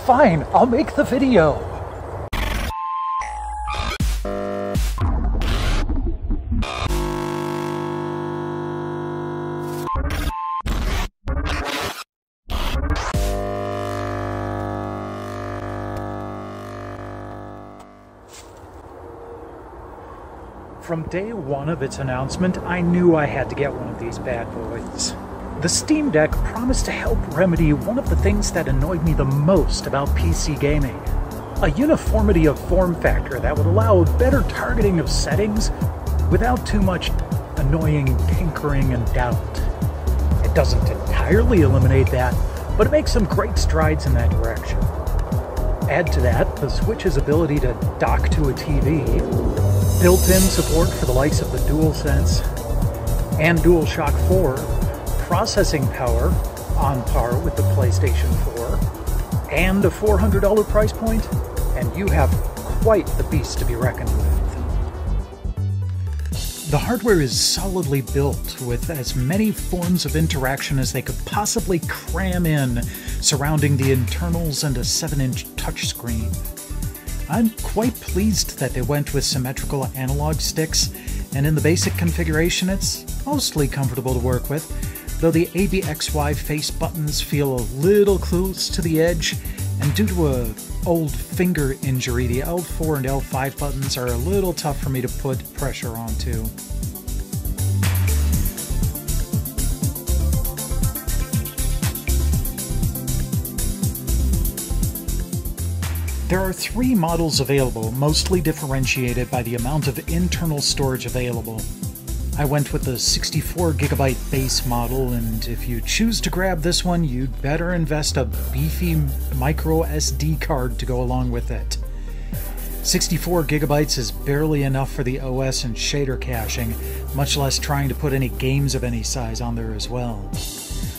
Fine, I'll make the video. From day one of its announcement, I knew I had to get one of these bad boys. The Steam Deck promised to help remedy one of the things that annoyed me the most about PC gaming. A uniformity of form factor that would allow better targeting of settings without too much annoying tinkering and doubt. It doesn't entirely eliminate that, but it makes some great strides in that direction. Add to that the Switch's ability to dock to a TV, built-in support for the likes of the DualSense and DualShock 4, processing power on par with the PlayStation 4, and a $400 price point, and you have quite the beast to be reckoned with. The hardware is solidly built with as many forms of interaction as they could possibly cram in surrounding the internals and a 7-inch touchscreen. I'm quite pleased that they went with symmetrical analog sticks, and in the basic configuration it's mostly comfortable to work with, though the ABXY face buttons feel a little close to the edge, and due to an old finger injury, the L4 and L5 buttons are a little tough for me to put pressure onto. There are 3 models available, mostly differentiated by the amount of internal storage available. I went with the 64GB base model, and if you choose to grab this one, you'd better invest a beefy micro SD card to go along with it. 64GB is barely enough for the OS and shader caching, much less trying to put any games of any size on there as well.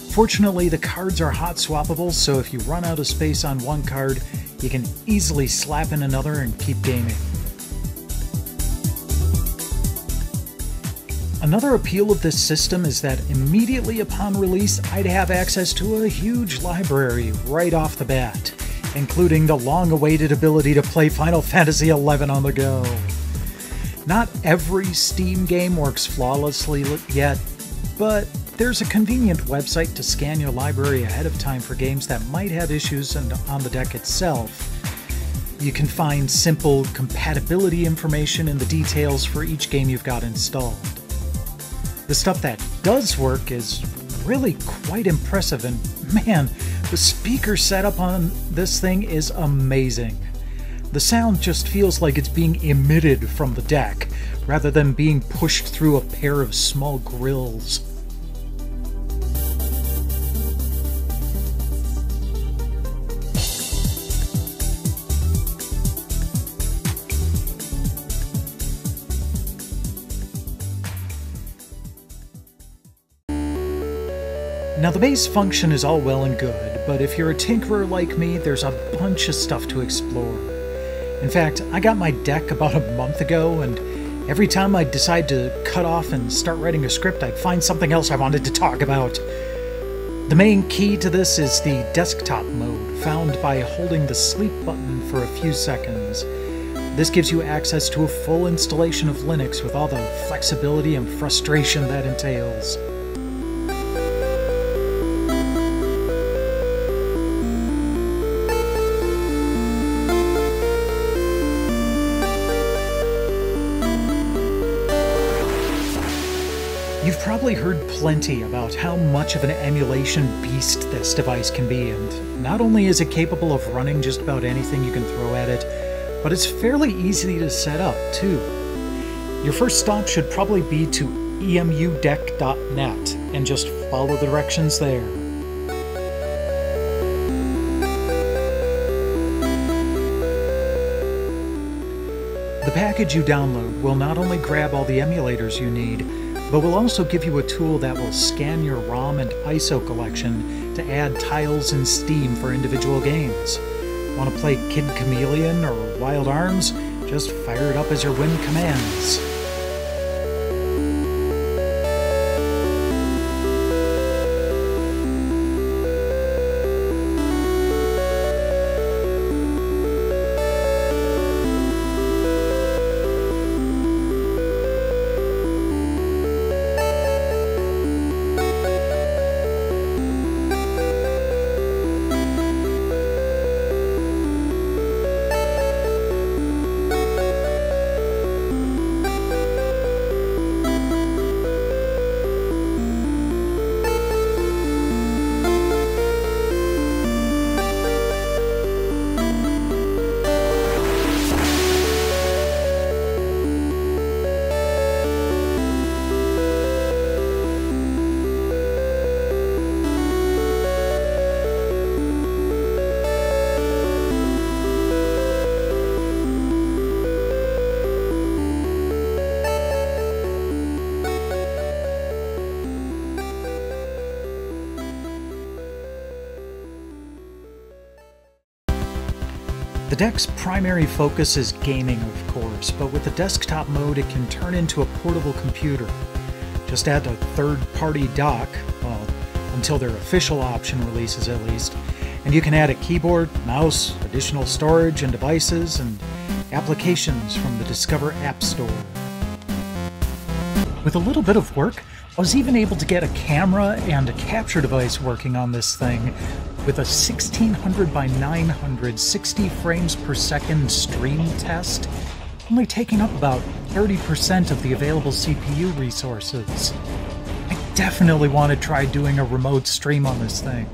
Fortunately, the cards are hot swappable, so if you run out of space on one card, you can easily slap in another and keep gaming. Another appeal of this system is that immediately upon release, I'd have access to a huge library right off the bat, including the long-awaited ability to play Final Fantasy XI on the go. Not every Steam game works flawlessly yet, but there's a convenient website to scan your library ahead of time for games that might have issues on the deck itself. You can find simple compatibility information in the details for each game you've got installed. The stuff that does work is really quite impressive, and man, the speaker setup on this thing is amazing. The sound just feels like it's being emitted from the deck, rather than being pushed through a pair of small grills. Now the base function is all well and good, but if you're a tinkerer like me, there's a bunch of stuff to explore. In fact, I got my deck about a month ago, and every time I'd decide to cut off and start writing a script, I'd find something else I wanted to talk about. The main key to this is the desktop mode, found by holding the sleep button for a few seconds. This gives you access to a full installation of Linux with all the flexibility and frustration that entails. You've probably heard plenty about how much of an emulation beast this device can be, and not only is it capable of running just about anything you can throw at it, but it's fairly easy to set up, too. Your first stop should probably be to emudeck.net, and just follow the directions there. The package you download will not only grab all the emulators you need, but will also give you a tool that will scan your ROM and ISO collection to add tiles in Steam for individual games. Want to play Kid Chameleon or Wild Arms? Just fire it up as your Win commands. The deck's primary focus is gaming, of course, but with the desktop mode it can turn into a portable computer. Just add a third-party dock, well, until their official option releases at least, and you can add a keyboard, mouse, additional storage and devices, and applications from the Discover App Store. With a little bit of work, I was even able to get a camera and a capture device working on this thing with a 1600 by 900 60 frames per second stream test, only taking up about 30% of the available CPU resources. I definitely want to try doing a remote stream on this thing.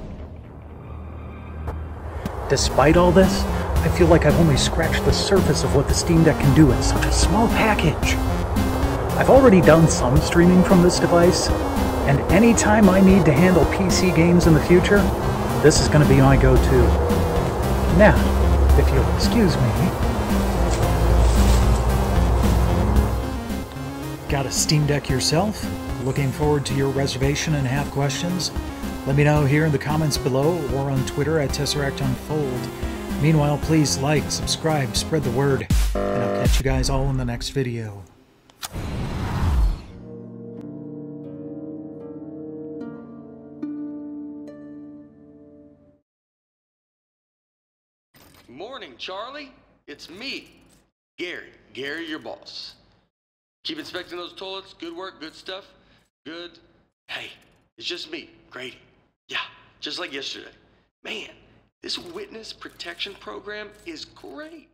Despite all this, I feel like I've only scratched the surface of what the Steam Deck can do in such a small package. I've already done some streaming from this device, and anytime I need to handle PC games in the future, this is going to be my go-to. Now, if you'll excuse me. Got a Steam Deck yourself? Looking forward to your reservation and have questions? Let me know here in the comments below or on Twitter at TesseraCtUnfold. Meanwhile, please like, subscribe, spread the word, and I'll catch you guys all in the next video. Morning, Charlie. It's me, Gary. Gary, your boss. Keep inspecting those toilets. Good work, good stuff. Good. Hey, it's just me, Grady. Yeah, just like yesterday. Man, this witness protection program is great.